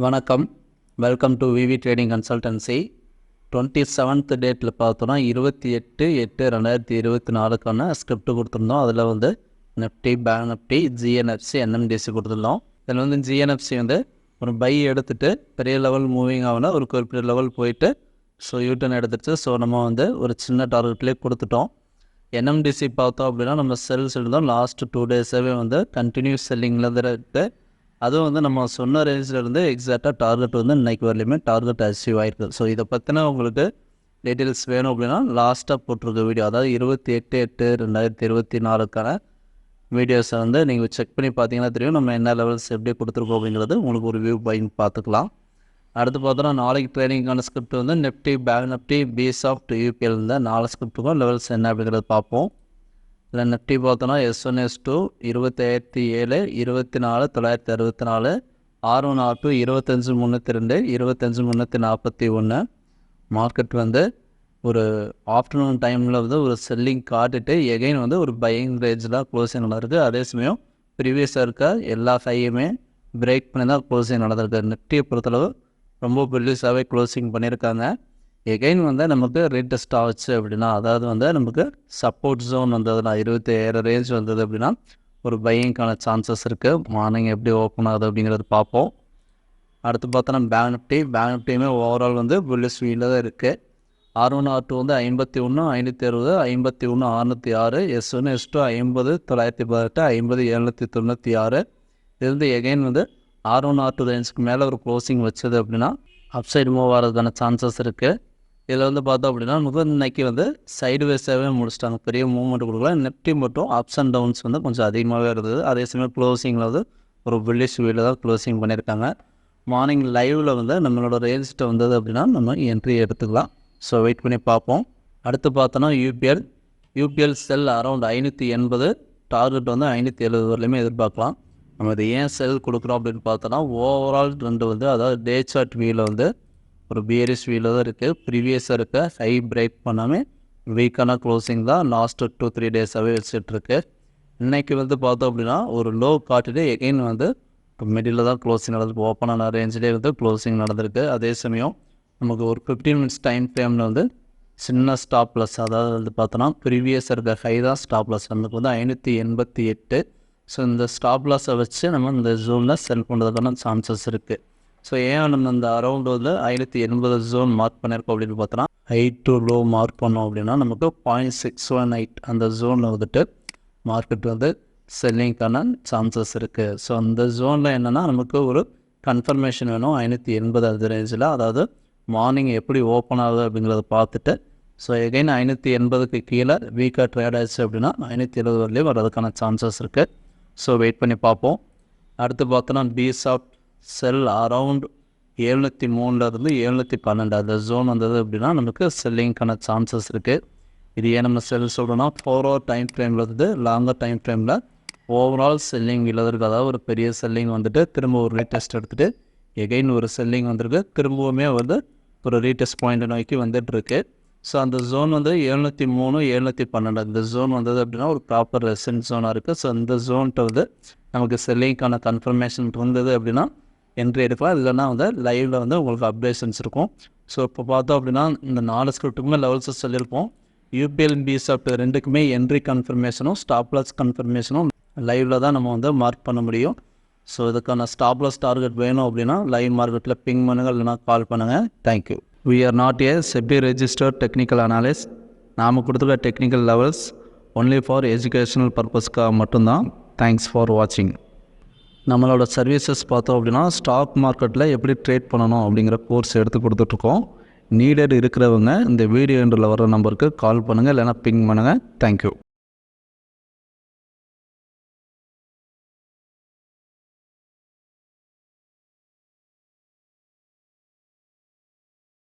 வணக்கம். Welcome to VV trading consultancy. 27th டேட்டில் பார்த்தோன்னா 28/8/2024க்கான ஸ்கிரிப்ட் கொடுத்துருந்தோம். அதில் வந்து Nifty, bank Nifty, GNFC, NMDC கொடுத்துருந்தோம். இதில் வந்து ஜிஎன்எஃப்சி வந்து ஒரு பை எடுத்துகிட்டு பெரிய லெவல் மூவிங் ஆகல, ஒரு குறிப்பிட்ட லெவல் போயிட்டு யூட்டர்ன் எடுத்துட்டு நம்ம வந்து ஒரு சின்ன டார்கெட்லேயே கொடுத்துட்டோம். என்எம்டிசி பார்த்தோம் அப்படின்னா நம்ம செல்ஸ் இருந்தோம். லாஸ்ட் 2 டேஸாகவே வந்து கண்டினியூஸ் செல்லிங்கில் தான் இருக்குது. அதுவும் வந்து நம்ம சொன்ன ரேஞ்சில் இருந்து எக்ஸாக்டாக டார்கெட் வந்து இன்றைக்கி வரலையுமே டார்கெட் அச்சீவ் ஆகிருக்கு. இதை பற்றின உங்களுக்கு டீட்டெயில்ஸ் வேணும் அப்படின்னா லாஸ்ட்டாக போட்டிருக்க வீடியோ, அதாவது 28/8/2024க்கான வீடியோஸை வந்து நீங்கள் செக் பண்ணி பார்த்தீங்கன்னா தெரியும் நம்ம என்ன லெவல்ஸ் எப்படி கொடுத்துருக்கோம் அப்படிங்கிறது உங்களுக்கு ஒரு வியூ பாயிண்ட் பார்த்துக்கலாம். அடுத்து பார்த்தோன்னா நாளைக்கு ட்ரேடிங்கான ஸ்கிரிப்ட் வந்து நிஃப்டி, பேங்க் நிஃப்டி, பிசாஃப்ட், யூபிஎல் இந்த 4 ஸ்கிரிப்ட்டுக்கும் லெவல்ஸ் என்ன அப்படிங்கிறது பார்ப்போம். இதில் நிஃப்டி பார்த்தோன்னா S1 S2 25,007 24,964, R1 R2 25,302 25,341. Market வந்து ஒரு ஆஃப்டர்நூன் டைமில் வந்து ஒரு செல்லிங் காட்டிட்டு எகைன் வந்து ஒரு பையிங் ரேஞ்சில் க்ளோசிங் நடந்திருக்கு. அதே சமயம் ப்ரீவியஸாக இருக்க எல்லா ஹையுமே பிரேக் பண்ணி தான் க்ளோசிங் நடந்திருக்கு. நிஃப்டியை பொறுத்தளவு ரொம்ப புல்லிஷாகவே க்ளோசிங் பண்ணியிருக்காங்க. எகைன் வந்து நமக்கு ரீடெஸ்ட் ஆச்சு அப்படின்னா, அதாவது வந்து நமக்கு சப்போர்ட் ஜோன் வந்ததுன்னா 27,000 ரேஞ்ச் வந்தது அப்படின்னா ஒரு பையிங்கான சான்சஸ் இருக்குது. மார்னிங் எப்படி ஓப்பன் ஆகுது அப்படிங்கிறது பார்ப்போம். அடுத்து பார்த்தோன்னா பேங்க் நிஃப்டியுமே ஓவரால் வந்து புல்லிஷ் வீலில் தான் இருக்குது. R1 R2 வந்து 51,560, 51,606, S1 S2 50,918, 50,796. இது வந்து எகைன் வந்து R1 R2 ரேஞ்சுக்கு மேலே ஒரு க்ளோசிங் வச்சது அப்படின்னா அப்சைடு மூவ் ஆகிறதுக்கான சான்சஸ் இருக்குது. இதில் வந்து பார்த்தோம் அப்படின்னா நமக்கு இன்றைக்கி வந்து சைடுவேஸாகவே முடிச்சிட்டாங்க, பெரிய மூவ்மெண்ட் கொடுக்கல. நிஃப்டி மட்டும் அப்ஸ் அண்ட் டவுன்ஸ் வந்து கொஞ்சம் அதிகமாகவே இருந்தது. அதே சமயம் க்ளோசிங்கில் வந்து ஒரு புல்லிஷ் வீலில் தான் க்ளோசிங் பண்ணியிருக்காங்க. மார்னிங் லைவில் வந்து நம்மளோட ரேஞ்சிட்ட வந்தது அப்படின்னா நம்ம என்ட்ரி எடுத்துக்கலாம். வெயிட் பண்ணி பார்ப்போம். அடுத்து பார்த்தோன்னா யூபிஎல் செல் அரௌண்ட் 580, டார்கெட் வந்து 570 வரலையுமே எதிர்பார்க்கலாம். நம்ம இது ஏன் செல் கொடுக்குறோம் அப்படின்னு பார்த்தோன்னா ஓவரால் ட்ரெண்டு வந்து, அதாவது டே சார்ட் வியூவில் வந்து ஒரு பியரிஷ் வியூவில் தான் இருக்குது. ப்ரீவியஸாக இருக்க ஹை பிரேக் பண்ணாமல் வீக்கான க்ளோசிங் தான் லாஸ்ட்டு 2-3 டேஸாகவே வச்சுட்ருக்கு. இன்றைக்கி வந்து பார்த்தோம் அப்படின்னா ஒரு லோ காட்டிட்டு எகெயின் வந்து மிடில் தான் க்ளோசிங் நடந்திருக்கு. ஓப்பனான ரேஞ்சிலே வந்து க்ளோசிங் நடந்திருக்கு. அதே சமயம் நமக்கு ஒரு 15 மினிட்ஸ் டைம் ஃப்ரேமில் வந்து சின்ன ஸ்டாப் லாஸ், அதாவது வந்து பார்த்தோன்னா ப்ரீவியஸாக இருக்க ஹை தான் ஸ்டாப் லாஸ், நமக்கு வந்து 588. இந்த ஸ்டாப் லாஸை வச்சு நம்ம இந்த ஜோனில் செல் பண்ணுறதுக்கான சான்சஸ் இருக்குது. ஏன் நம்ம இந்த அரௌண்ட் வந்து 580 ஜோன் மார்க் பண்ணியிருக்கோம் அப்படின்னு பார்த்தோன்னா ஹை டு லோ மார்க் பண்ணோம் அப்படின்னா நமக்கு 0.618 அந்த ஜோனில் வந்துட்டு மார்க்கெட் வந்து செல்லிங்க்கான சான்சஸ் இருக்குது. அந்த ஜோனில் என்னென்னா நமக்கு ஒரு கன்ஃபர்மேஷன் வேணும் 580 அந்த ரேஞ்சில், அதாவது மார்னிங் எப்படி ஓப்பன் ஆகுது அப்படிங்கிறத பார்த்துட்டு எகைன் 580க்கு கீழே வீக்காக ட்ரேட் ஆயிடுச்சு அப்படின்னா 570 வரலேயும் வர்றதுக்கான சான்சஸ் இருக்குது. வெயிட் பண்ணி பார்ப்போம். அடுத்து பார்த்தோன்னா பிசாஃப்ட் செல் அரவுண்ட் 703 712 அந்த ஜோன் வந்தது அப்படின்னா நமக்கு செல்லிங்க்கான சான்சஸ் இருக்குது. இது ஏன் நம்ம செல் சொல்கிறோன்னா 4 hour டைம் ஃப்ரேமில் வந்து லாங்கர் டைம் ஃப்ரேமில் ஓவரால் செல்லிங் இல்லாதருக்கு, அதாவது ஒரு பெரிய செல்லிங் வந்துட்டு திரும்ப ஒரு ரீடெஸ்ட் எடுத்துகிட்டு எகைன் ஒரு செல்லிங் வந்திருக்கு, திரும்பவுமே வந்து ஒரு ரீடெஸ்ட் பாயிண்ட் நோக்கி வந்துட்டுருக்கு. அந்த ஜோன் வந்து 703 712 இந்த ஜோன் வந்தது அப்படின்னா ஒரு ப்ராப்பர் ரெசன்ட் ஜோனாக இருக்குது. இந்த ஜோன்கிட்ட வந்து நமக்கு செல்லிங்க்கான கன்ஃபர்மேஷன் இருந்தது அப்படின்னா என்ட்ரி எடுக்கலாம். இல்லைன்னா வந்து லைவில் வந்து உங்களுக்கு அப்டேஷன்ஸ் இருக்கும். இப்போ பார்த்தோம் அப்படின்னா இந்த 4 ஸ்கிரிப்ட்டுக்குமே லெவல்ஸை சொல்லியிருப்போம். யூபிஎல், பிசாஃப்ட் ரெண்டுக்குமே என்ட்ரி கன்ஃபர்மேஷனும் ஸ்டாப் லாஸ் கன்ஃபர்மேஷனும் லைவில் தான் நம்ம வந்து மார்க் பண்ண முடியும். இதுக்கான ஸ்டாப் லாஸ் டார்கெட் வேணும் அப்படின்னா லைவ் மார்க்கெட்டில் பிங் பண்ணுங்கள், இல்லைனா கால் பண்ணுங்கள். Thank you. We are not a SEBI registered technical analyst. நாம் கொடுத்துருக்க technical levels only for educational பர்பஸ்க்காக மட்டும்தான். தேங்க்ஸ் ஃபார் வாட்சிங். நம்மளோட சர்வீசஸ் பார்த்தோம் அப்படின்னா ஸ்டாக் மார்க்கெட்டில் எப்படி ட்ரேட் பண்ணணும் அப்படிங்கிற கோர்ஸ் எடுத்து கொடுத்துட்ருக்கோம். நீடட் இருக்கிறவங்க இந்த வீடியோ எண்டில் வர நம்பருக்கு கால் பண்ணுங்கள், இல்லைனா பிங் பண்ணுங்கள். தேங்க்யூ.